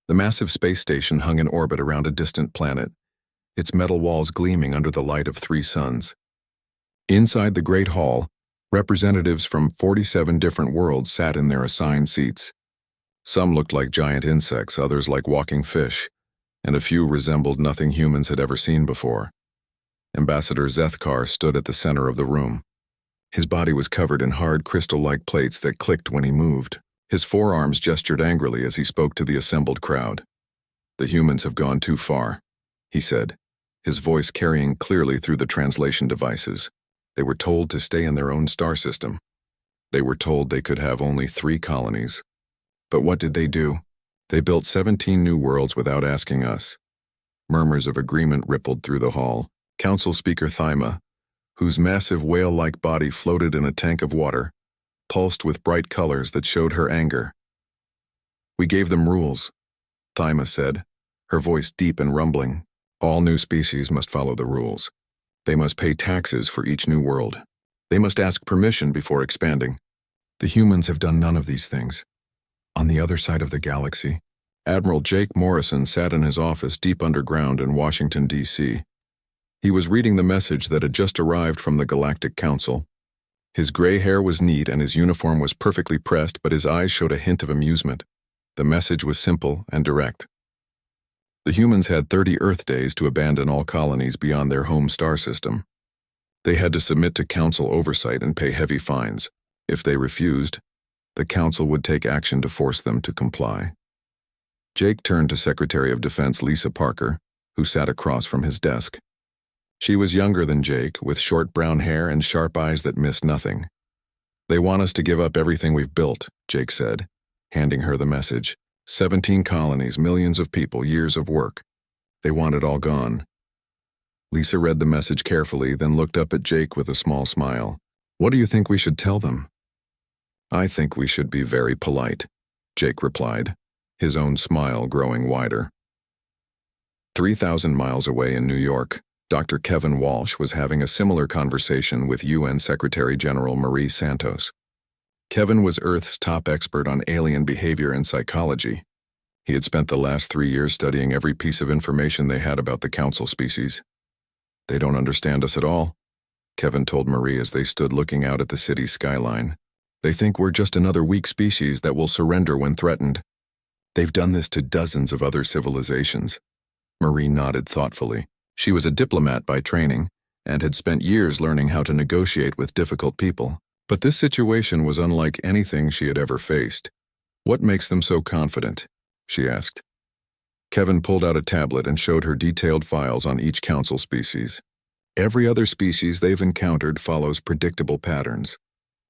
The massive space station hung in orbit around a distant planet, its metal walls gleaming under the light of 3 suns. Inside the Great Hall, representatives from 47 different worlds sat in their assigned seats. Some looked like giant insects, others like walking fish, and a few resembled nothing humans had ever seen before. Ambassador Zethkar stood at the center of the room. His body was covered in hard crystal-like plates that clicked when he moved. His forearms gestured angrily as he spoke to the assembled crowd. "The humans have gone too far," he said, his voice carrying clearly through the translation devices. They were told to stay in their own star system. They were told they could have only 3 colonies. But what did they do? They built 17 new worlds without asking us. Murmurs of agreement rippled through the hall. Council Speaker Thyma, whose massive whale-like body floated in a tank of water, pulsed with bright colors that showed her anger. "We gave them rules," Thyma said, her voice deep and rumbling. "All new species must follow the rules. They must pay taxes for each new world. They must ask permission before expanding. The humans have done none of these things." On the other side of the galaxy, Admiral Jake Morrison sat in his office deep underground in Washington, D.C. He was reading the message that had just arrived from the Galactic Council. His gray hair was neat and his uniform was perfectly pressed, but his eyes showed a hint of amusement. The message was simple and direct. The humans had 30 Earth days to abandon all colonies beyond their home star system. They had to submit to Council oversight and pay heavy fines. If they refused, the Council would take action to force them to comply. Jake turned to Secretary of Defense Lisa Parker, who sat across from his desk. She was younger than Jake, with short brown hair and sharp eyes that missed nothing. "They want us to give up everything we've built," Jake said, handing her the message. 17 colonies, millions of people, years of work. They want it all gone. Lisa read the message carefully, then looked up at Jake with a small smile. "What do you think we should tell them?" "I think we should be very polite," Jake replied, his own smile growing wider. 3,000 miles away in New York, Dr. Kevin Walsh was having a similar conversation with UN Secretary General Marie Santos. Kevin was Earth's top expert on alien behavior and psychology. He had spent the last 3 years studying every piece of information they had about the Council species. "They don't understand us at all," Kevin told Marie as they stood looking out at the city's skyline. "They think we're just another weak species that will surrender when threatened. They've done this to dozens of other civilizations." Marie nodded thoughtfully. She was a diplomat by training and had spent years learning how to negotiate with difficult people. But this situation was unlike anything she had ever faced. "What makes them so confident?" she asked. Kevin pulled out a tablet and showed her detailed files on each Council species. "Every other species they've encountered follows predictable patterns.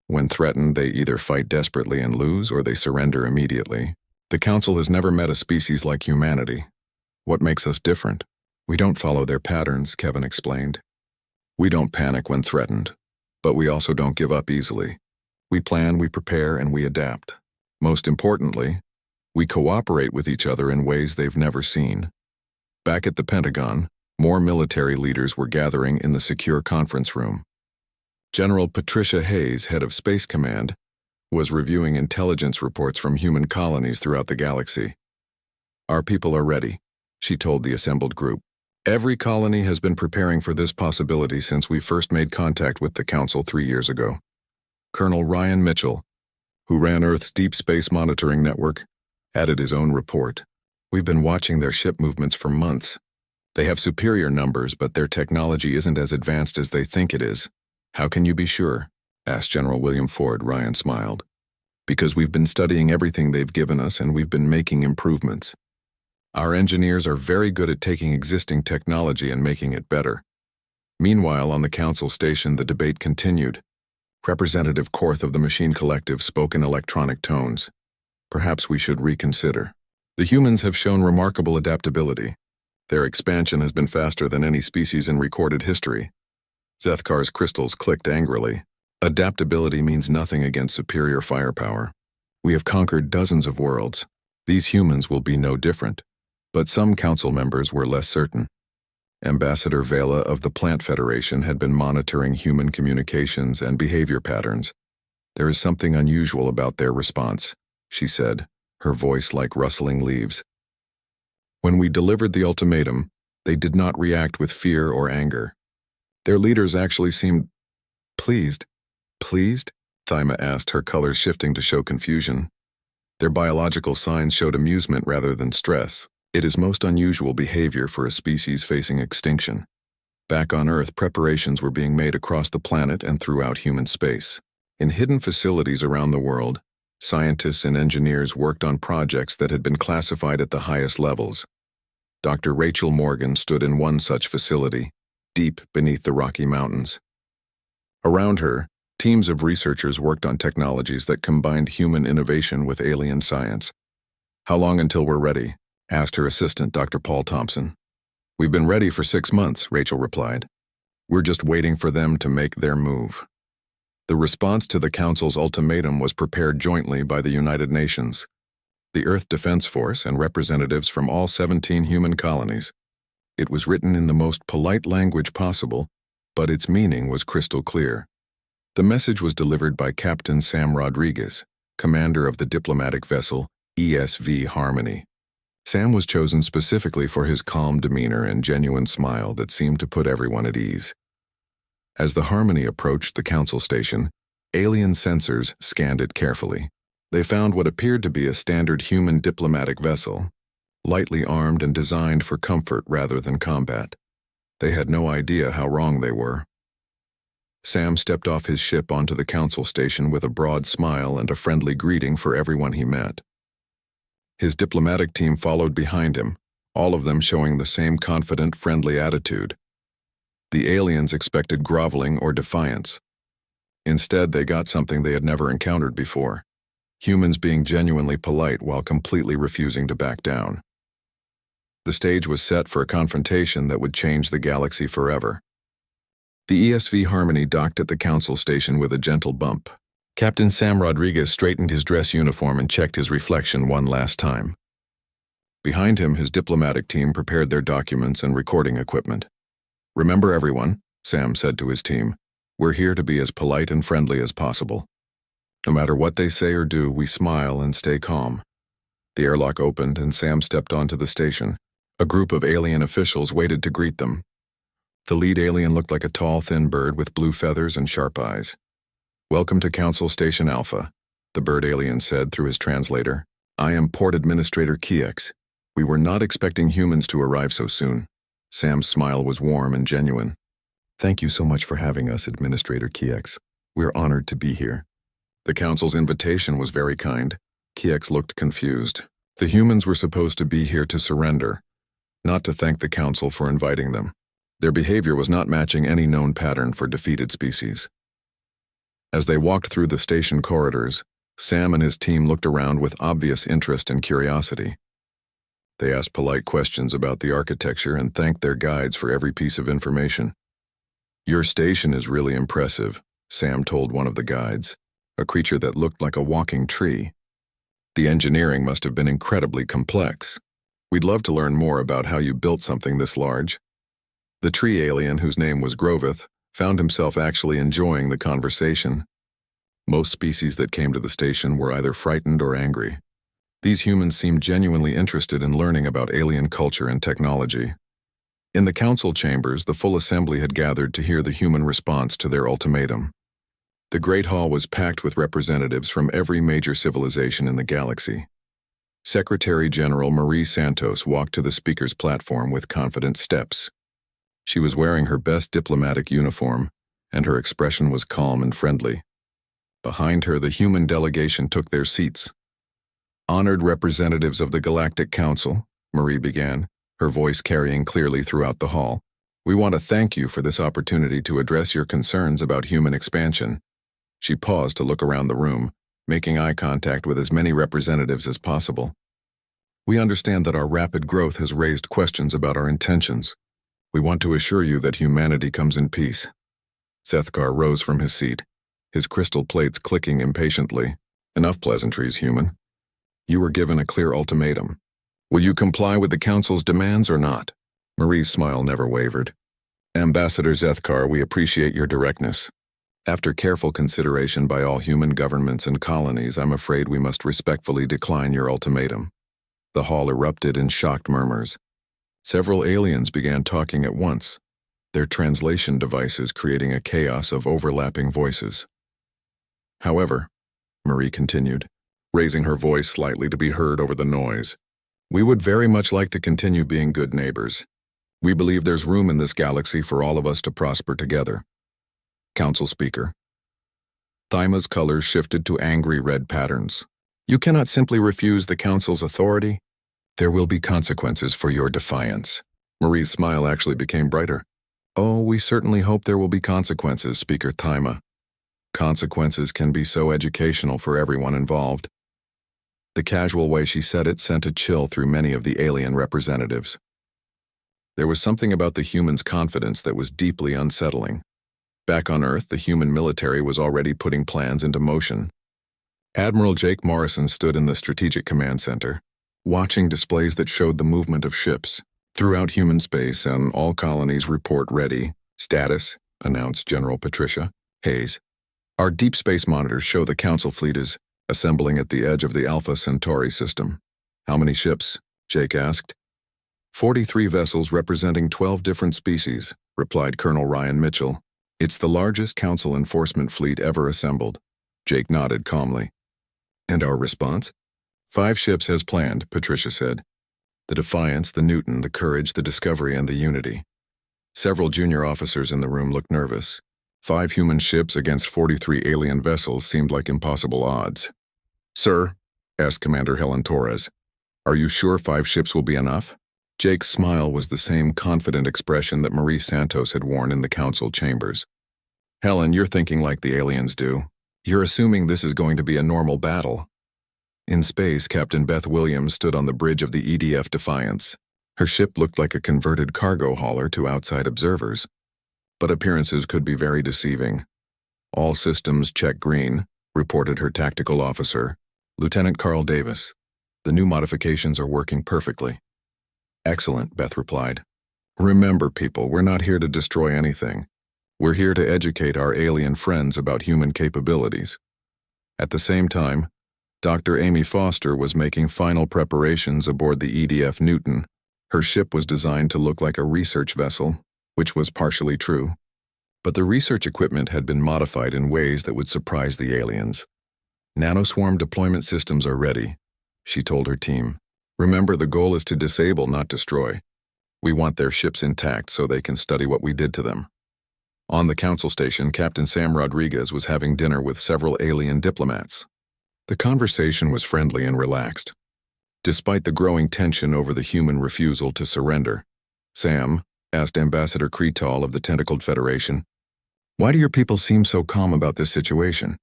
When threatened, they either fight desperately and lose, or they surrender immediately. The Council has never met a species like humanity. What makes us different? We don't follow their patterns," Kevin explained. "We don't panic when threatened, but we also don't give up easily. We plan, we prepare, and we adapt. Most importantly, we cooperate with each other in ways they've never seen." Back at the Pentagon, more military leaders were gathering in the secure conference room. General Patricia Hayes, head of Space Command, was reviewing intelligence reports from human colonies throughout the galaxy. "Our people are ready," she told the assembled group. "Every colony has been preparing for this possibility since we first made contact with the Council 3 years ago." Colonel Ryan Mitchell, who ran Earth's Deep Space Monitoring Network, added his own report. "We've been watching their ship movements for months. They have superior numbers, but their technology isn't as advanced as they think it is." "How can you be sure?" asked General William Ford. Ryan smiled. "Because we've been studying everything they've given us and we've been making improvements. Our engineers are very good at taking existing technology and making it better." Meanwhile, on the Council station, the debate continued. Representative Korth of the Machine Collective spoke in electronic tones. "Perhaps we should reconsider. The humans have shown remarkable adaptability. Their expansion has been faster than any species in recorded history." Zethkar's crystals clicked angrily. "Adaptability means nothing against superior firepower. We have conquered dozens of worlds. These humans will be no different." But some Council members were less certain. Ambassador Vela of the Plant Federation had been monitoring human communications and behavior patterns. "There is something unusual about their response," she said, her voice like rustling leaves. When we delivered the ultimatum, they did not react with fear or anger. Their leaders actually seemed pleased. Pleased? Thyma asked, her colors shifting to show confusion. Their biological signs showed amusement rather than stress. It is most unusual behavior for a species facing extinction. Back on Earth, preparations were being made across the planet and throughout human space. In hidden facilities around the world, scientists and engineers worked on projects that had been classified at the highest levels. Dr. Rachel Morgan stood in one such facility, deep beneath the Rocky Mountains. Around her, teams of researchers worked on technologies that combined human innovation with alien science. "How long until we're ready?" asked her assistant, Dr. Paul Thompson. "We've been ready for 6 months," Rachel replied. "We're just waiting for them to make their move." The response to the Council's ultimatum was prepared jointly by the United Nations, the Earth Defense Force, and representatives from all 17 human colonies. It was written in the most polite language possible, but its meaning was crystal clear. The message was delivered by Captain Sam Rodriguez, commander of the diplomatic vessel HFY Harmony. Sam was chosen specifically for his calm demeanor and genuine smile that seemed to put everyone at ease. As the Harmony approached the Council station, alien sensors scanned it carefully. They found what appeared to be a standard human diplomatic vessel, lightly armed and designed for comfort rather than combat. They had no idea how wrong they were. Sam stepped off his ship onto the Council station with a broad smile and a friendly greeting for everyone he met. His diplomatic team followed behind him, all of them showing the same confident, friendly attitude. The aliens expected groveling or defiance. Instead, they got something they had never encountered before: humans being genuinely polite while completely refusing to back down. The stage was set for a confrontation that would change the galaxy forever. The HFY Harmony docked at the Council station with a gentle bump. Captain Sam Rodriguez straightened his dress uniform and checked his reflection one last time. Behind him, his diplomatic team prepared their documents and recording equipment. "Remember, everyone," Sam said to his team, "we're here to be as polite and friendly as possible. No matter what they say or do, we smile and stay calm." The airlock opened and Sam stepped onto the station. A group of alien officials waited to greet them. The lead alien looked like a tall, thin bird with blue feathers and sharp eyes. "Welcome to Council Station Alpha," the bird alien said through his translator. "I am Port Administrator Kiex. We were not expecting humans to arrive so soon." Sam's smile was warm and genuine. "Thank you so much for having us, Administrator Kiex. We're honored to be here." The Council's invitation was very kind. Kiex looked confused. The humans were supposed to be here to surrender, not to thank the Council for inviting them. Their behavior was not matching any known pattern for defeated species. As they walked through the station corridors, Sam and his team looked around with obvious interest and curiosity. They asked polite questions about the architecture and thanked their guides for every piece of information. "Your station is really impressive," Sam told one of the guides, a creature that looked like a walking tree. "The engineering must have been incredibly complex. We'd love to learn more about how you built something this large." The tree alien, whose name was Groveth, found himself actually enjoying the conversation. Most species that came to the station were either frightened or angry. These humans seemed genuinely interested in learning about alien culture and technology. In the council chambers, the full assembly had gathered to hear the human response to their ultimatum. The Great Hall was packed with representatives from every major civilization in the galaxy. Secretary General Marie Santos walked to the speaker's platform with confident steps. She was wearing her best diplomatic uniform, and her expression was calm and friendly. Behind her, the human delegation took their seats. "Honored representatives of the Galactic Council," Marie began, her voice carrying clearly throughout the hall, "we want to thank you for this opportunity to address your concerns about human expansion." She paused to look around the room, making eye contact with as many representatives as possible. "We understand that our rapid growth has raised questions about our intentions. We want to assure you that humanity comes in peace." Sethkar rose from his seat, his crystal plates clicking impatiently. "Enough pleasantries, human. You were given a clear ultimatum. Will you comply with the Council's demands or not?" Marie's smile never wavered. "Ambassador Zethkar, we appreciate your directness. After careful consideration by all human governments and colonies, I'm afraid we must respectfully decline your ultimatum." The hall erupted in shocked murmurs. Several aliens began talking at once, their translation devices creating a chaos of overlapping voices. However, Marie continued, raising her voice slightly to be heard over the noise, we would very much like to continue being good neighbors. We believe there's room in this galaxy for all of us to prosper together. Council Speaker. Thyma's colors shifted to angry red patterns. You cannot simply refuse the Council's authority. There will be consequences for your defiance. Marie's smile actually became brighter. Oh, we certainly hope there will be consequences, Speaker Thyma. Consequences can be so educational for everyone involved. The casual way she said it sent a chill through many of the alien representatives. There was something about the humans' confidence that was deeply unsettling. Back on Earth, the human military was already putting plans into motion. Admiral Jake Morrison stood in the Strategic Command Center, watching displays that showed the movement of ships throughout human space, and all colonies report ready. Status, announced General Patricia Hayes. Our deep space monitors show the Council fleet is assembling at the edge of the Alpha Centauri system. How many ships? Jake asked. 43 vessels representing 12 different species, replied Colonel Ryan Mitchell. It's the largest Council enforcement fleet ever assembled. Jake nodded calmly. And our response? 5 ships as planned, Patricia said. The Defiance, the Newton, the Courage, the Discovery, and the Unity. Several junior officers in the room looked nervous. 5 human ships against 43 alien vessels seemed like impossible odds. Sir, asked Commander Helen Torres, are you sure 5 ships will be enough? Jake's smile was the same confident expression that Marie Santos had worn in the Council chambers. Helen, you're thinking like the aliens do. You're assuming this is going to be a normal battle. In space, Captain Beth Williams stood on the bridge of the EDF Defiance. Her ship looked like a converted cargo hauler to outside observers. But appearances could be very deceiving. All systems check green, reported her tactical officer, Lieutenant Carl Davis. The new modifications are working perfectly. Excellent, Beth replied. Remember, people, we're not here to destroy anything. We're here to educate our alien friends about human capabilities. At the same time, Dr. Amy Foster was making final preparations aboard the EDF Newton. Her ship was designed to look like a research vessel, which was partially true. But the research equipment had been modified in ways that would surprise the aliens. Nanoswarm deployment systems are ready, she told her team. Remember, the goal is to disable, not destroy. We want their ships intact so they can study what we did to them. On the Council station, Captain Sam Rodriguez was having dinner with several alien diplomats. The conversation was friendly and relaxed. Despite the growing tension over the human refusal to surrender, Sam asked Ambassador Cretal of the Tentacled Federation, why do your people seem so calm about this situation?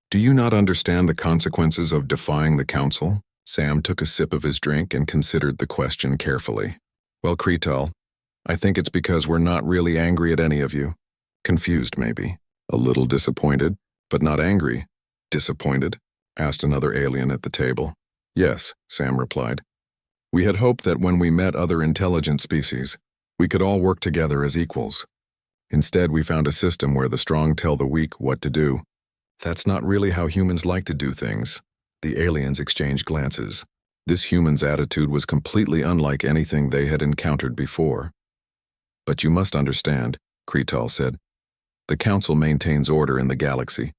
Do you not understand the consequences of defying the Council? Sam took a sip of his drink and considered the question carefully. Well, Cretal, I think it's because we're not really angry at any of you. Confused, maybe. A little disappointed, but not angry. Disappointed? Asked another alien at the table. Yes, Sam replied. We had hoped that when we met other intelligent species, we could all work together as equals. Instead, we found a system where the strong tell the weak what to do. That's not really how humans like to do things. The aliens exchanged glances. This human's attitude was completely unlike anything they had encountered before. But you must understand, Cretal said. The Council maintains order in the galaxy.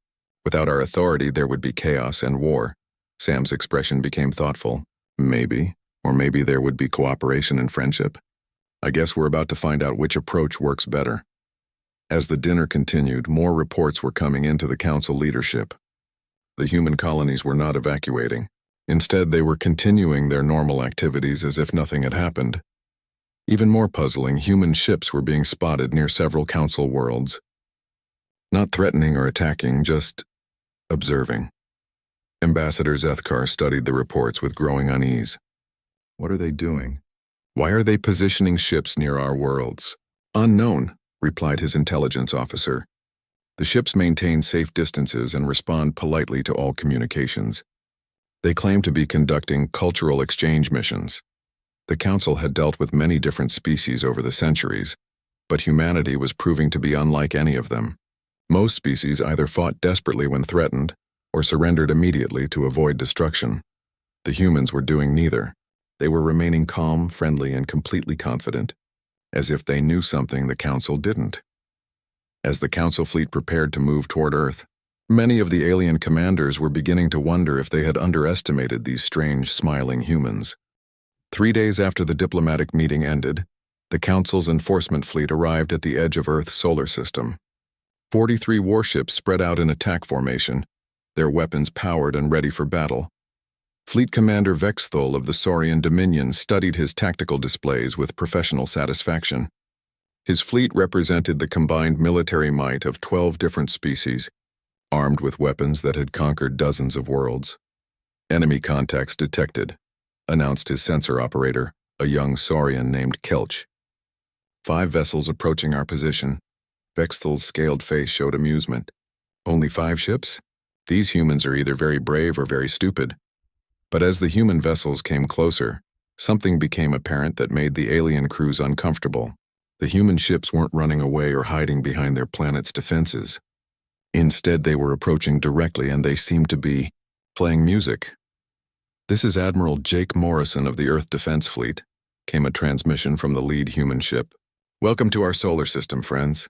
Without our authority, there would be chaos and war. Sam's expression became thoughtful. Maybe, or maybe there would be cooperation and friendship. I guess we're about to find out which approach works better. As the dinner continued, more reports were coming into the Council leadership. The human colonies were not evacuating. Instead, they were continuing their normal activities as if nothing had happened. Even more puzzling, human ships were being spotted near several Council worlds. Not threatening or attacking, just observing. Ambassador Zethkar studied the reports with growing unease. What are they doing? Why are they positioning ships near our worlds? Unknown, replied his intelligence officer. The ships maintain safe distances and respond politely to all communications. They claim to be conducting cultural exchange missions. The Council had dealt with many different species over the centuries, but humanity was proving to be unlike any of them. Most species either fought desperately when threatened or surrendered immediately to avoid destruction. The humans were doing neither. They were remaining calm, friendly, and completely confident, as if they knew something the Council didn't. As the Council fleet prepared to move toward Earth, many of the alien commanders were beginning to wonder if they had underestimated these strange, smiling humans. 3 days after the diplomatic meeting ended, the Council's enforcement fleet arrived at the edge of Earth's solar system. 43 warships spread out in attack formation, their weapons powered and ready for battle. Fleet Commander Vexthul of the Saurian Dominion studied his tactical displays with professional satisfaction. His fleet represented the combined military might of 12 different species, armed with weapons that had conquered dozens of worlds. "Enemy contacts detected," announced his sensor operator, a young Saurian named Kelch. "5 vessels approaching our position." Vexthul's scaled face showed amusement. "Only 5 ships? These humans are either very brave or very stupid." But as the human vessels came closer, something became apparent that made the alien crews uncomfortable. The human ships weren't running away or hiding behind their planet's defenses. Instead, they were approaching directly, and they seemed to be playing music. "This is Admiral Jake Morrison of the Earth Defense Fleet," came a transmission from the lead human ship. "Welcome to our solar system, friends.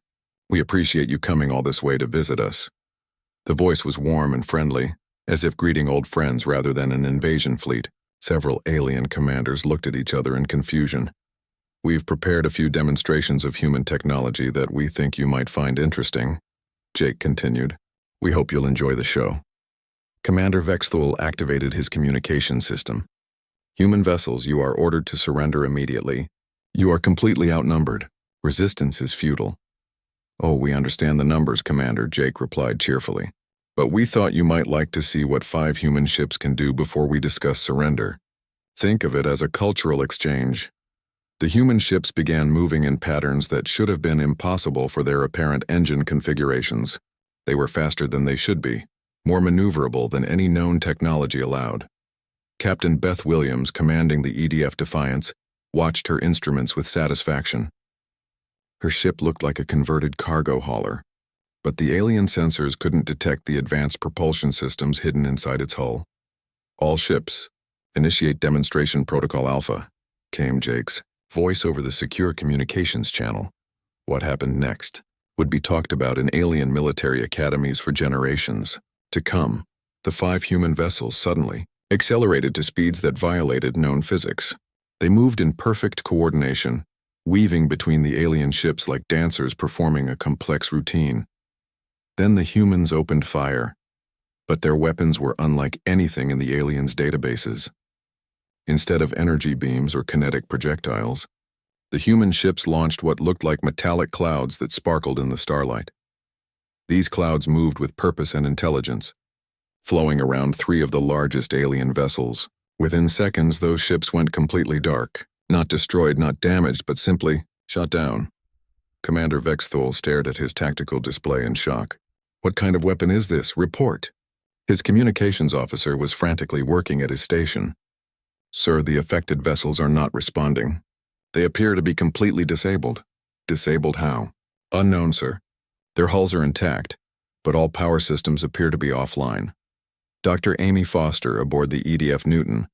We appreciate you coming all this way to visit us." The voice was warm and friendly, as if greeting old friends rather than an invasion fleet. Several alien commanders looked at each other in confusion. "We've prepared a few demonstrations of human technology that we think you might find interesting," Jake continued. "We hope you'll enjoy the show." Commander Vexthul activated his communication system. "Human vessels, you are ordered to surrender immediately. You are completely outnumbered. Resistance is futile." "Oh, we understand the numbers, Commander," Jake replied cheerfully. "But we thought you might like to see what 5 human ships can do before we discuss surrender. Think of it as a cultural exchange." The human ships began moving in patterns that should have been impossible for their apparent engine configurations. They were faster than they should be, more maneuverable than any known technology allowed. Captain Beth Williams, commanding the EDF Defiance, watched her instruments with satisfaction. Her ship looked like a converted cargo hauler, but the alien sensors couldn't detect the advanced propulsion systems hidden inside its hull. "All ships, initiate demonstration protocol Alpha," came Jake's voice over the secure communications channel. What happened next would be talked about in alien military academies for generations to come. The 5 human vessels suddenly accelerated to speeds that violated known physics. They moved in perfect coordination, weaving between the alien ships like dancers performing a complex routine. Then the humans opened fire, but their weapons were unlike anything in the aliens' databases. Instead of energy beams or kinetic projectiles, the human ships launched what looked like metallic clouds that sparkled in the starlight. These clouds moved with purpose and intelligence, flowing around 3 of the largest alien vessels. Within seconds, those ships went completely dark. Not destroyed, not damaged, but simply shot down. Commander Vexthul stared at his tactical display in shock. "What kind of weapon is this? Report." His communications officer was frantically working at his station. "Sir, the affected vessels are not responding. They appear to be completely disabled." "Disabled how?" "Unknown, sir. Their hulls are intact, but all power systems appear to be offline." Dr. Amy Foster, aboard the EDF Newton,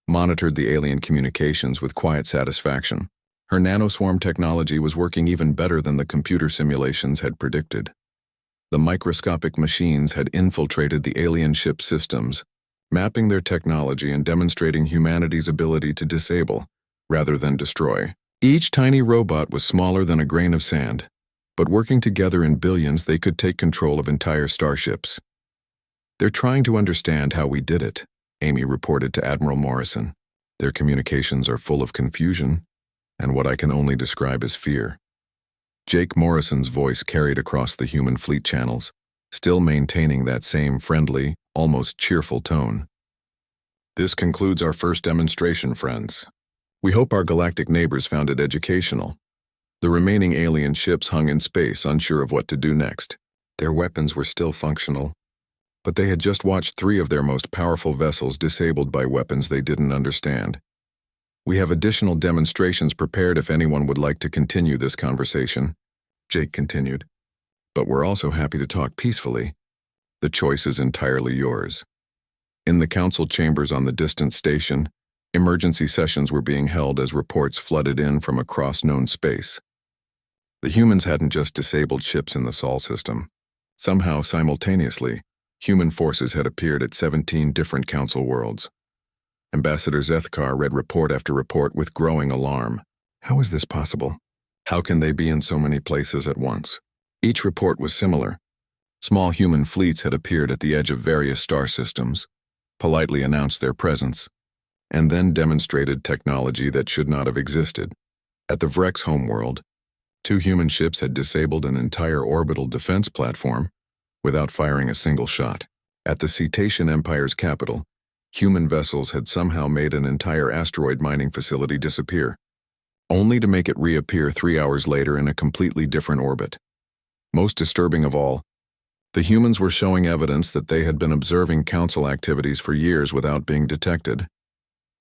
monitored the alien communications with quiet satisfaction. Her nanoswarm technology was working even better than the computer simulations had predicted. The microscopic machines had infiltrated the alien ship systems, mapping their technology and demonstrating humanity's ability to disable, rather than destroy. Each tiny robot was smaller than a grain of sand, but working together in billions, they could take control of entire starships. "They're trying to understand how we did it," Amy reported to Admiral Morrison. "Their communications are full of confusion, and what I can only describe as fear." Jake Morrison's voice carried across the human fleet channels, still maintaining that same friendly, almost cheerful tone. "This concludes our first demonstration, friends. We hope our galactic neighbors found it educational." The remaining alien ships hung in space, unsure of what to do next. Their weapons were still functional, but they had just watched 3 of their most powerful vessels disabled by weapons they didn't understand. "We have additional demonstrations prepared if anyone would like to continue this conversation," Jake continued. "But we're also happy to talk peacefully. The choice is entirely yours." In the council chambers on the distant station, Emergency sessions were being held as reports flooded in from across known space. The humans hadn't just disabled ships in the Sol system. Somehow, simultaneously, human forces had appeared at 17 different Council worlds. Ambassador Zethkar read report after report with growing alarm. How is this possible? How can they be in so many places at once? Each report was similar. Small human fleets had appeared at the edge of various star systems, politely announced their presence, and then demonstrated technology that should not have existed. At the Vrex homeworld, 2 human ships had disabled an entire orbital defense platform without firing a single shot. At the Cetacean Empire's capital, human vessels had somehow made an entire asteroid mining facility disappear, only to make it reappear 3 hours later in a completely different orbit. Most disturbing of all, the humans were showing evidence that they had been observing Council activities for years without being detected.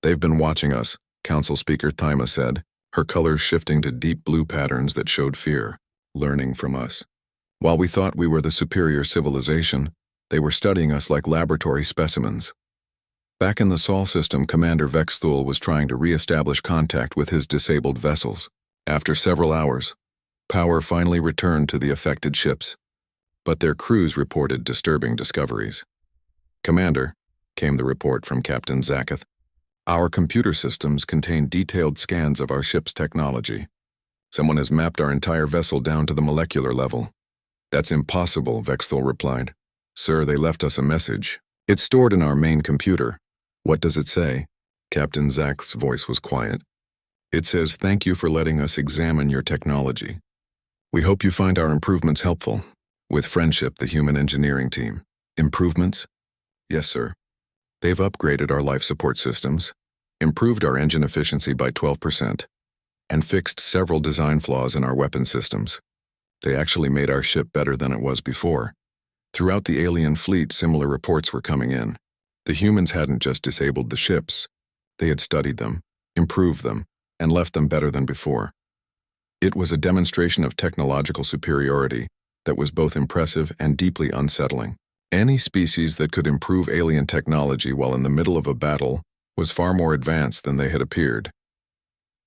"They've been watching us," Council Speaker Thyma said, her colors shifting to deep blue patterns that showed fear, "learning from us. While we thought we were the superior civilization, they were studying us like laboratory specimens." Back in the Sol system, Commander Vexthul was trying to re-establish contact with his disabled vessels. After several hours, power finally returned to the affected ships, but their crews reported disturbing discoveries. "Commander," came the report from Captain Zakath, "our computer systems contain detailed scans of our ship's technology. Someone has mapped our entire vessel down to the molecular level." "That's impossible," Vexthul replied. "Sir, they left us a message. It's stored in our main computer." "What does it say?" Captain Zakath's voice was quiet. "It says, 'Thank you for letting us examine your technology. We hope you find our improvements helpful. With friendship, the human engineering team.'" "Improvements?" "Yes, sir. They've upgraded our life support systems, improved our engine efficiency by 12%, and fixed several design flaws in our weapon systems. They actually made our ship better than it was before." Throughout the alien fleet, similar reports were coming in. The humans hadn't just disabled the ships. They had studied them, improved them, and left them better than before. It was a demonstration of technological superiority that was both impressive and deeply unsettling. Any species that could improve alien technology while in the middle of a battle was far more advanced than they had appeared.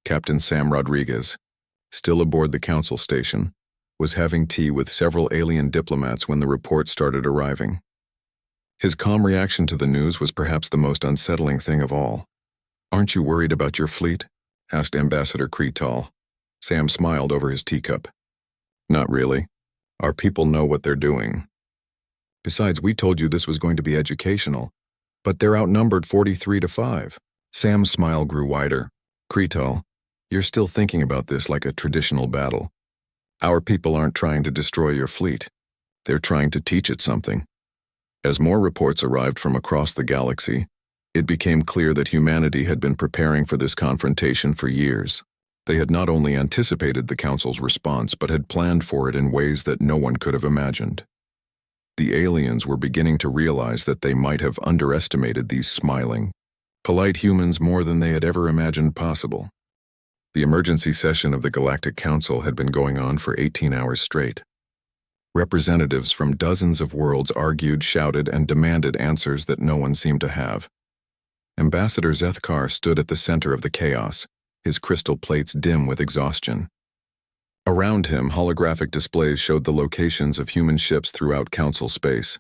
Captain Sam Rodriguez, still aboard the Council station, was having tea with several alien diplomats when the report started arriving. His calm reaction to the news was perhaps the most unsettling thing of all. "Aren't you worried about your fleet?" asked Ambassador Kretal. Sam smiled over his teacup. "Not really. Our people know what they're doing. Besides, we told you this was going to be educational, but they're outnumbered 43-5. Sam's smile grew wider. "Kretal, you're still thinking about this like a traditional battle. Our people aren't trying to destroy your fleet. They're trying to teach it something." As more reports arrived from across the galaxy, it became clear that humanity had been preparing for this confrontation for years. They had not only anticipated the Council's response, but had planned for it in ways that no one could have imagined. The aliens were beginning to realize that they might have underestimated these smiling, polite humans more than they had ever imagined possible. The emergency session of the Galactic Council had been going on for 18 hours straight. Representatives from dozens of worlds argued, shouted, and demanded answers that no one seemed to have. Ambassador Zethkar stood at the center of the chaos, his crystal plates dim with exhaustion. Around him, holographic displays showed the locations of human ships throughout Council space.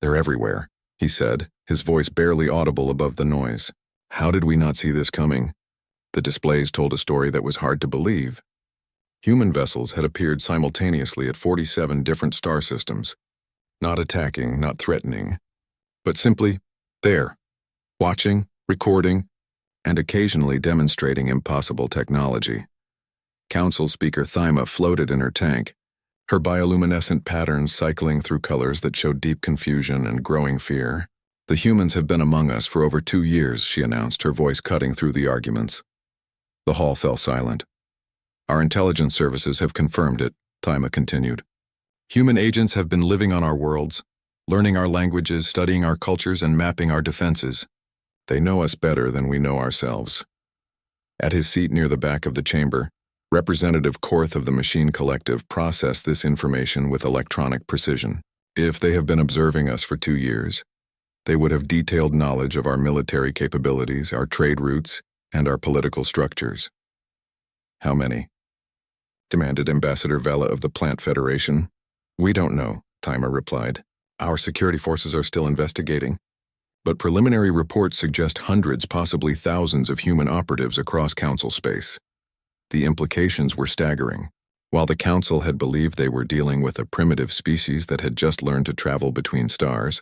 "They're everywhere," he said, his voice barely audible above the noise. "How did we not see this coming?" The displays told a story that was hard to believe. Human vessels had appeared simultaneously at 47 different star systems, not attacking, not threatening, but simply there, watching, recording, and occasionally demonstrating impossible technology. Council Speaker Thyma floated in her tank, her bioluminescent patterns cycling through colors that showed deep confusion and growing fear. "The humans have been among us for over 2 years," she announced, her voice cutting through the arguments. The hall fell silent. "Our intelligence services have confirmed it," Thyma continued. "Human agents have been living on our worlds, learning our languages, studying our cultures, and mapping our defenses. They know us better than we know ourselves." At his seat near the back of the chamber, Representative Korth of the Machine Collective processed this information with electronic precision. "If they have been observing us for 2 years, They would have detailed knowledge of our military capabilities, our trade routes, and our political structures. How many? Demanded Ambassador Vela of the Plant Federation. We don't know, Timer replied. Our security forces are still investigating, but preliminary reports suggest hundreds, possibly thousands of human operatives across Council space. The implications were staggering. While the Council had believed they were dealing with a primitive species that had just learned to travel between stars,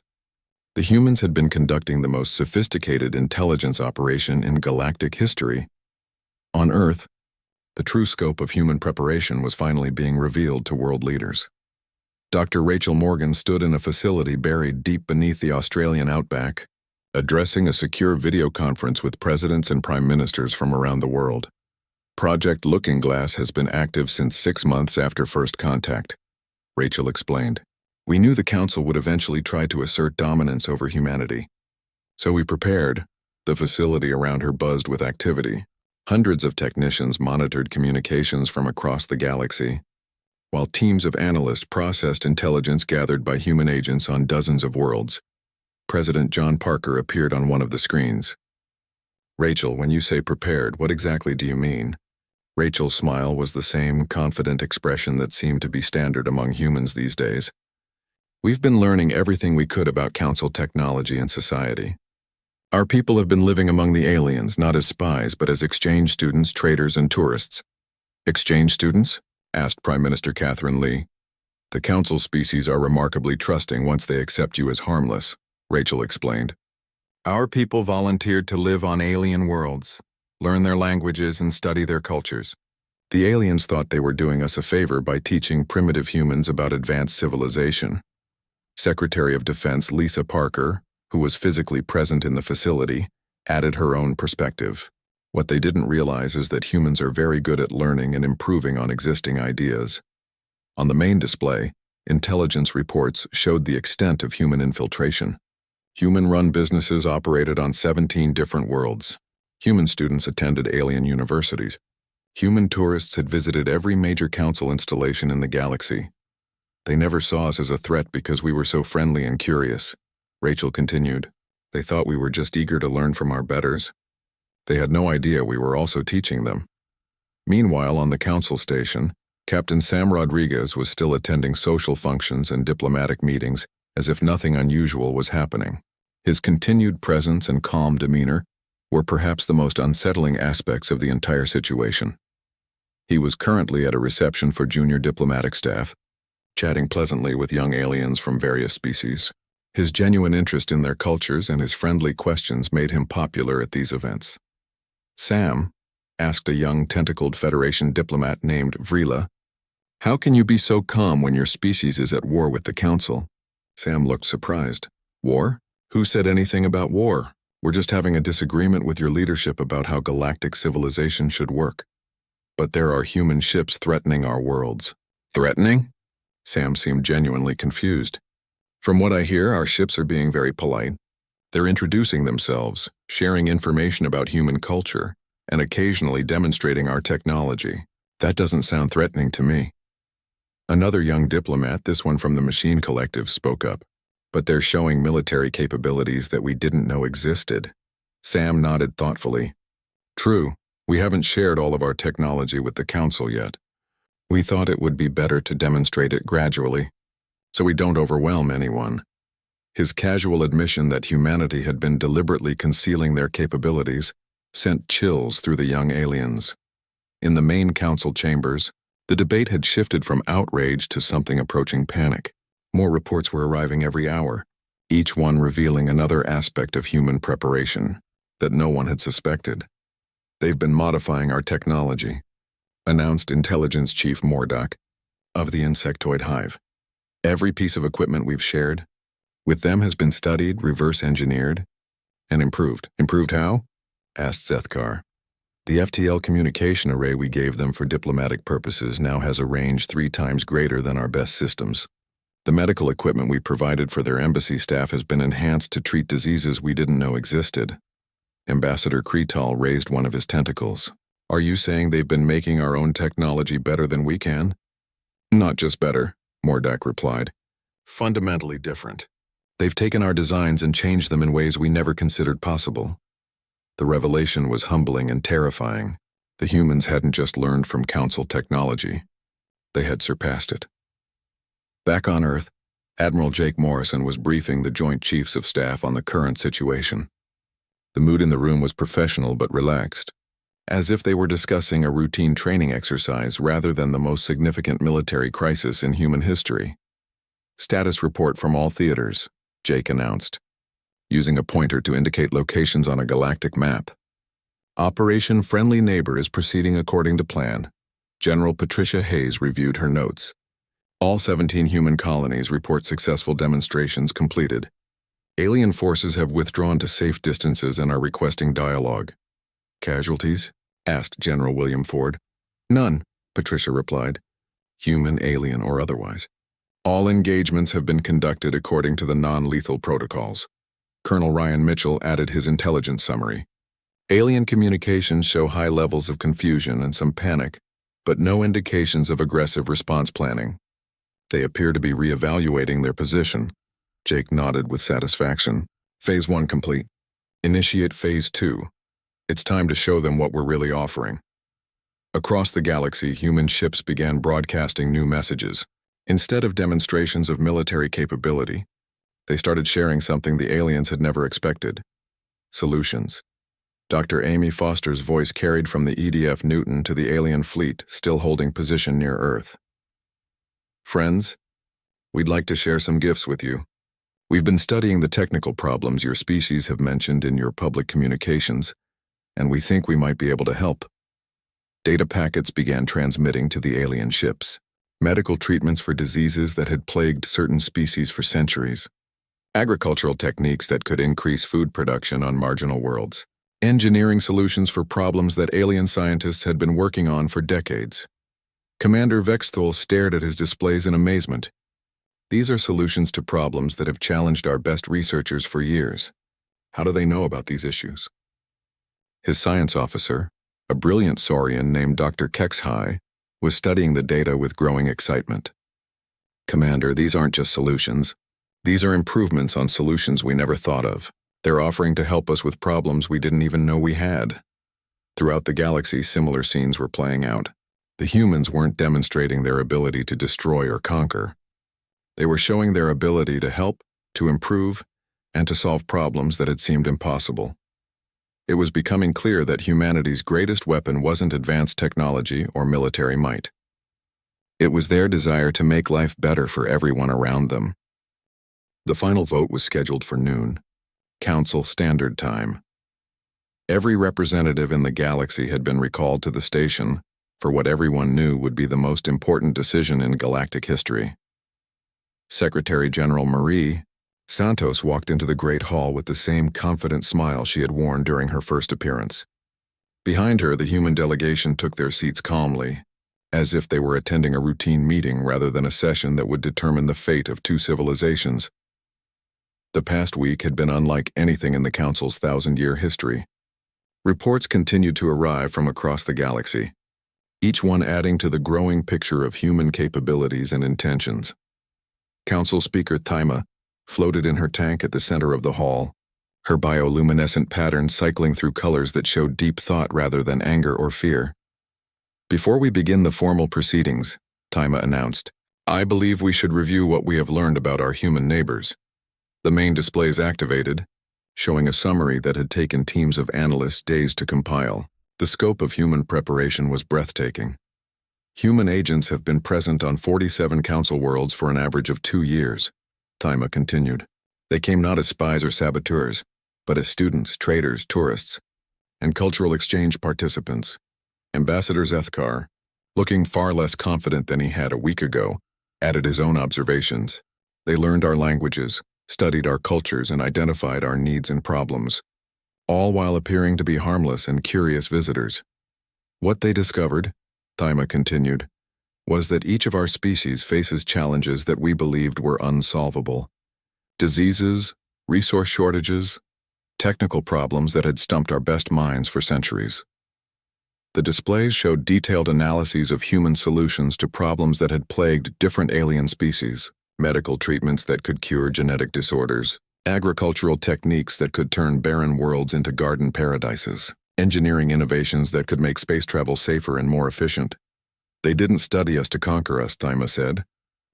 the humans had been conducting the most sophisticated intelligence operation in galactic history. On Earth, the true scope of human preparation was finally being revealed to world leaders. Dr. Rachel Morgan stood in a facility buried deep beneath the Australian outback, addressing a secure video conference with presidents and prime ministers from around the world. Project Looking Glass has been active since 6 months after first contact, Rachel explained. We knew the Council would eventually try to assert dominance over humanity. So we prepared. The facility around her buzzed with activity. Hundreds of technicians monitored communications from across the galaxy, while teams of analysts processed intelligence gathered by human agents on dozens of worlds. President John Parker appeared on one of the screens. Rachel, when you say prepared, what exactly do you mean? Rachel's smile was the same confident expression that seemed to be standard among humans these days. We've been learning everything we could about Council technology and society. Our people have been living among the aliens, not as spies, but as exchange students, traders, and tourists. Exchange students? Asked Prime Minister Catherine Lee. The Council species are remarkably trusting once they accept you as harmless, Rachel explained. Our people volunteered to live on alien worlds, learn their languages, and study their cultures. The aliens thought they were doing us a favor by teaching primitive humans about advanced civilization. Secretary of Defense Lisa Parker, who was physically present in the facility, added her own perspective. What they didn't realize is that humans are very good at learning and improving on existing ideas. On the main display, intelligence reports showed the extent of human infiltration. Human-run businesses operated on 17 different worlds. Human students attended alien universities. Human tourists had visited every major Council installation in the galaxy. They never saw us as a threat because we were so friendly and curious. Rachel continued. They thought we were just eager to learn from our betters. They had no idea we were also teaching them. Meanwhile, on the Council station, Captain Sam Rodriguez was still attending social functions and diplomatic meetings as if nothing unusual was happening. His continued presence and calm demeanor were perhaps the most unsettling aspects of the entire situation. He was currently at a reception for junior diplomatic staff, chatting pleasantly with young aliens from various species. His genuine interest in their cultures and his friendly questions made him popular at these events. Sam asked a young tentacled Federation diplomat named Vrila, "How can you be so calm when your species is at war with the Council?" Sam looked surprised. War? Who said anything about war? We're just having a disagreement with your leadership about how galactic civilization should work. But there are human ships threatening our worlds. Threatening? Sam seemed genuinely confused. From what I hear, our ships are being very polite. They're introducing themselves, sharing information about human culture, and occasionally demonstrating our technology. That doesn't sound threatening to me. Another young diplomat, this one from the Machine Collective, spoke up. But they're showing military capabilities that we didn't know existed. Sam nodded thoughtfully. True, we haven't shared all of our technology with the Council yet. We thought it would be better to demonstrate it gradually, so we don't overwhelm anyone. His casual admission that humanity had been deliberately concealing their capabilities sent chills through the young aliens. In the main Council chambers, the debate had shifted from outrage to something approaching panic. More reports were arriving every hour, each one revealing another aspect of human preparation that no one had suspected. They've been modifying our technology, announced Intelligence Chief Mordock of the Insectoid Hive. Every piece of equipment we've shared with them has been studied, reverse-engineered, and improved. Improved how? Asked Zethkar. The FTL communication array we gave them for diplomatic purposes now has a range 3 times greater than our best systems. The medical equipment we provided for their embassy staff has been enhanced to treat diseases we didn't know existed. Ambassador Kretal raised one of his tentacles. Are you saying they've been making our own technology better than we can? Not just better, Mordock replied. Fundamentally different. They've taken our designs and changed them in ways we never considered possible. The revelation was humbling and terrifying. The humans hadn't just learned from Council technology. They had surpassed it. Back on Earth, Admiral Jake Morrison was briefing the Joint Chiefs of Staff on the current situation. The mood in the room was professional but relaxed, as if they were discussing a routine training exercise rather than the most significant military crisis in human history. Status report from all theaters, Jake announced, using a pointer to indicate locations on a galactic map. Operation Friendly Neighbor is proceeding according to plan. General Patricia Hayes reviewed her notes. All 17 human colonies report successful demonstrations completed. Alien forces have withdrawn to safe distances and are requesting dialogue. Casualties? Asked General William Ford. None, Patricia replied. Human, alien, or otherwise. All engagements have been conducted according to the non-lethal protocols. Colonel Ryan Mitchell added his intelligence summary. Alien communications show high levels of confusion and some panic, but no indications of aggressive response planning. They appear to be re-evaluating their position. Jake nodded with satisfaction. Phase 1 complete. Initiate Phase 2. It's time to show them what we're really offering. Across the galaxy, human ships began broadcasting new messages. Instead of demonstrations of military capability, they started sharing something the aliens had never expected. Solutions. Dr. Amy Foster's voice carried from the EDF Newton to the alien fleet, still holding position near Earth. Friends, we'd like to share some gifts with you. We've been studying the technical problems your species have mentioned in your public communications, and we think we might be able to help. Data packets began transmitting to the alien ships. Medical treatments for diseases that had plagued certain species for centuries. Agricultural techniques that could increase food production on marginal worlds. Engineering solutions for problems that alien scientists had been working on for decades. Commander Vexthul stared at his displays in amazement. These are solutions to problems that have challenged our best researchers for years. How do they know about these issues? His science officer, a brilliant Saurian named Dr. Kexhai, was studying the data with growing excitement. Commander, these aren't just solutions. These are improvements on solutions we never thought of. They're offering to help us with problems we didn't even know we had. Throughout the galaxy, similar scenes were playing out. The humans weren't demonstrating their ability to destroy or conquer. They were showing their ability to help, to improve, and to solve problems that had seemed impossible. It was becoming clear that humanity's greatest weapon wasn't advanced technology or military might. It was their desire to make life better for everyone around them. The final vote was scheduled for noon, Council Standard Time. Every representative in the galaxy had been recalled to the station for what everyone knew would be the most important decision in galactic history. Secretary General Marie Santos walked into the Great Hall with the same confident smile she had worn during her first appearance. Behind her, the human delegation took their seats calmly, as if they were attending a routine meeting rather than a session that would determine the fate of two civilizations. The past week had been unlike anything in the Council's 1,000-year history. Reports continued to arrive from across the galaxy, each one adding to the growing picture of human capabilities and intentions. Council Speaker Thyma floated in her tank at the center of the hall, her bioluminescent pattern cycling through colors that showed deep thought rather than anger or fear. Before we begin the formal proceedings, Thyma announced, I believe we should review what we have learned about our human neighbors. The main displays activated, showing a summary that had taken teams of analysts days to compile. The scope of human preparation was breathtaking. Human agents have been present on 47 Council worlds for an average of 2 years, Thyma continued. They came not as spies or saboteurs, but as students, traders, tourists, and cultural exchange participants. Ambassador Zethkar, looking far less confident than he had a week ago, added his own observations. They learned our languages, studied our cultures, and identified our needs and problems, all while appearing to be harmless and curious visitors. What they discovered, Thyma continued, was that each of our species faces challenges that we believed were unsolvable. Diseases, resource shortages, technical problems that had stumped our best minds for centuries. The displays showed detailed analyses of human solutions to problems that had plagued different alien species. medical treatments that could cure genetic disorders, agricultural techniques that could turn barren worlds into garden paradises, engineering innovations that could make space travel safer and more efficient. They didn't study us to conquer us, Thyma said,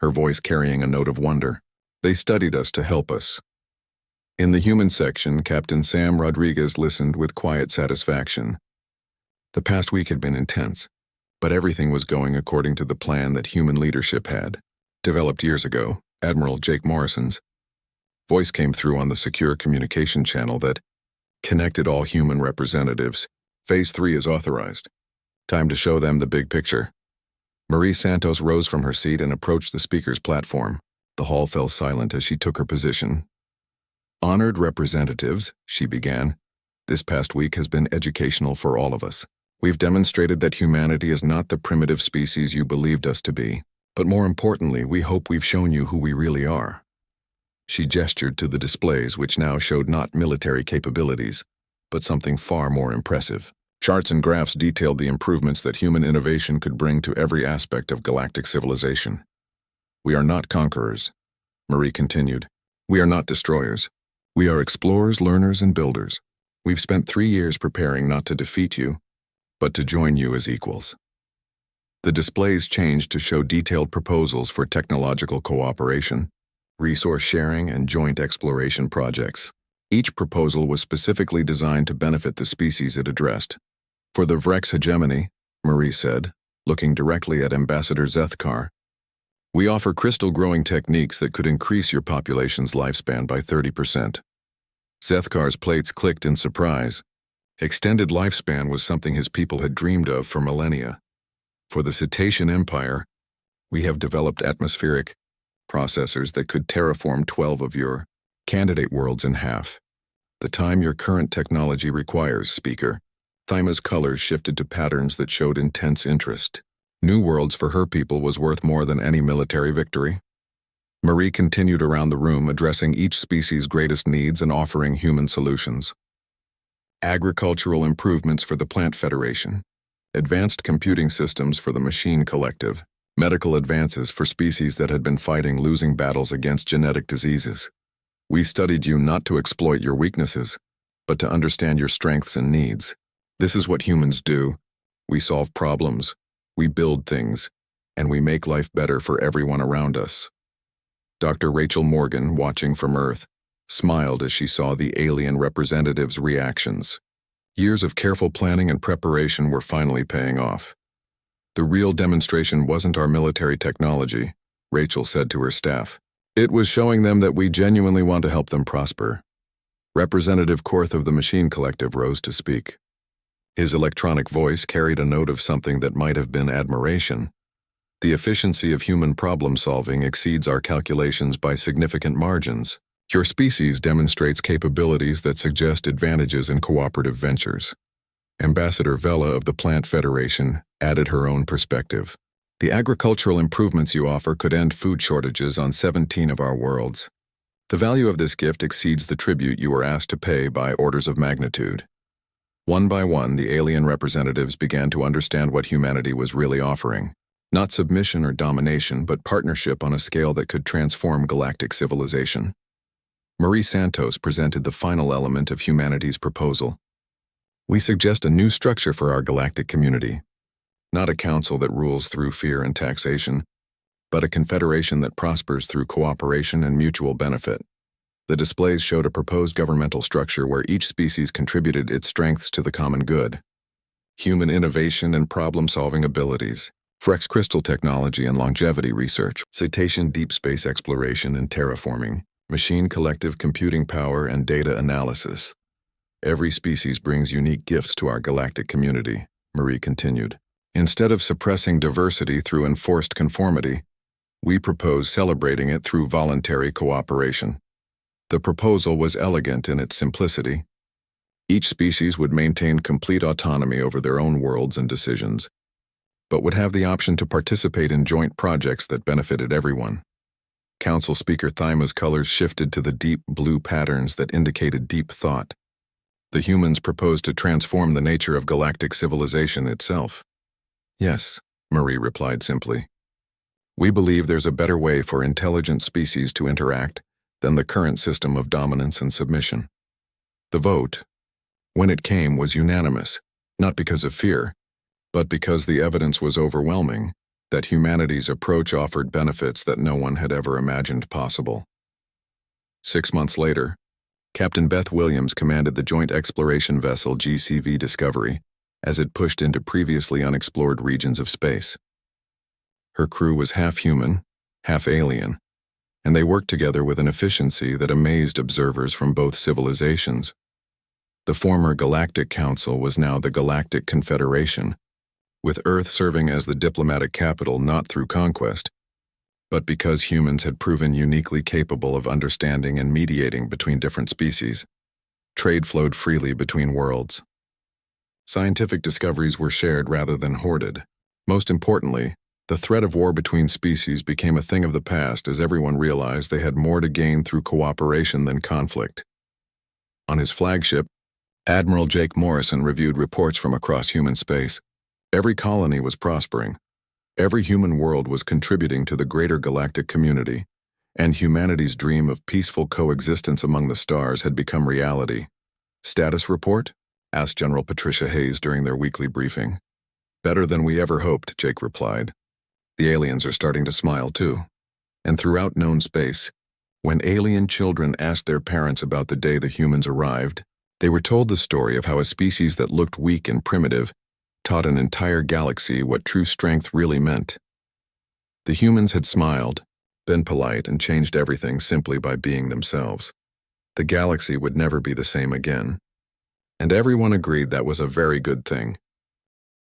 her voice carrying a note of wonder. They studied us to help us. In the human section, Captain Sam Rodriguez listened with quiet satisfaction. The past week had been intense, but everything was going according to the plan that human leadership had developed years ago. Admiral Jake Morrison's voice came through on the secure communication channel that connected all human representatives. Phase 3 is authorized. Time to show them the big picture. Marie Santos rose from her seat and approached the speaker's platform. The hall fell silent as she took her position. Honored representatives, she began, this past week has been educational for all of us. We've demonstrated that humanity is not the primitive species you believed us to be, but more importantly, we hope we've shown you who we really are. She gestured to the displays, which now showed not military capabilities, but something far more impressive. Charts and graphs detailed the improvements that human innovation could bring to every aspect of galactic civilization. We are not conquerors, Marie continued. We are not destroyers. We are explorers, learners, and builders. We've spent 3 years preparing not to defeat you, but to join you as equals. The displays changed to show detailed proposals for technological cooperation, resource sharing, and joint exploration projects. Each proposal was specifically designed to benefit the species it addressed. For the Vrex hegemony, Marie said, looking directly at Ambassador Zethkar, we offer crystal growing techniques that could increase your population's lifespan by 30%. Zethkar's plates clicked in surprise. Extended lifespan was something his people had dreamed of for millennia. For the Cetacean Empire, we have developed atmospheric processors that could terraform 12 of your candidate worlds in half. The time your current technology requires, Speaker. Thyma's colors shifted to patterns that showed intense interest. New worlds for her people was worth more than any military victory. Marie continued around the room, addressing each species' greatest needs and offering human solutions. Agricultural improvements for the Plant Federation, advanced computing systems for the Machine Collective, medical advances for species that had been fighting losing battles against genetic diseases. We studied you not to exploit your weaknesses, but to understand your strengths and needs. This is what humans do. We solve problems, we build things, and we make life better for everyone around us. Dr. Rachel Morgan, watching from Earth, smiled as she saw the alien representatives' reactions. Years of careful planning and preparation were finally paying off. The real demonstration wasn't our military technology, Rachel said to her staff. It was showing them that we genuinely want to help them prosper. Representative Korth of the Machine Collective rose to speak. His electronic voice carried a note of something that might have been admiration. The efficiency of human problem-solving exceeds our calculations by significant margins. Your species demonstrates capabilities that suggest advantages in cooperative ventures. Ambassador Vela of the Plant Federation added her own perspective. The agricultural improvements you offer could end food shortages on 17 of our worlds. The value of this gift exceeds the tribute you were asked to pay by orders of magnitude. One by one, the alien representatives began to understand what humanity was really offering. Not submission or domination, but partnership on a scale that could transform galactic civilization. Marie Santos presented the final element of humanity's proposal. We suggest a new structure for our galactic community. Not a council that rules through fear and taxation, but a confederation that prospers through cooperation and mutual benefit. The displays showed a proposed governmental structure where each species contributed its strengths to the common good. Human innovation and problem-solving abilities, Frex crystal technology and longevity research, cetacean deep space exploration and terraforming, machine collective computing power and data analysis. Every species brings unique gifts to our galactic community, Marie continued. Instead of suppressing diversity through enforced conformity, we propose celebrating it through voluntary cooperation. The proposal was elegant in its simplicity. Each species would maintain complete autonomy over their own worlds and decisions, but would have the option to participate in joint projects that benefited everyone. Council Speaker Thyma's colors shifted to the deep blue patterns that indicated deep thought. The humans proposed to transform the nature of galactic civilization itself. Yes, Marie replied simply. We believe there's a better way for intelligent species to interact than the current system of dominance and submission. The vote, when it came, was unanimous, not because of fear, but because the evidence was overwhelming that humanity's approach offered benefits that no one had ever imagined possible. 6 months later, Captain Beth Williams commanded the joint exploration vessel GCV Discovery as it pushed into previously unexplored regions of space. Her crew was half human, half alien, and they worked together with an efficiency that amazed observers from both civilizations. The former Galactic Council was now the Galactic Confederation, with Earth serving as the diplomatic capital not through conquest, but because humans had proven uniquely capable of understanding and mediating between different species. Trade flowed freely between worlds. Scientific discoveries were shared rather than hoarded. Most importantly, the threat of war between species became a thing of the past as everyone realized they had more to gain through cooperation than conflict. On his flagship, Admiral Jake Morrison reviewed reports from across human space. Every colony was prospering. Every human world was contributing to the greater galactic community, and humanity's dream of peaceful coexistence among the stars had become reality. "Status report?" asked General Patricia Hayes during their weekly briefing. "Better than we ever hoped," Jake replied. "The aliens are starting to smile too." And throughout known space, when alien children asked their parents about the day the humans arrived, they were told the story of how a species that looked weak and primitive taught an entire galaxy what true strength really meant. The humans had smiled, been polite, and changed everything simply by being themselves. The galaxy would never be the same again. And everyone agreed that was a very good thing.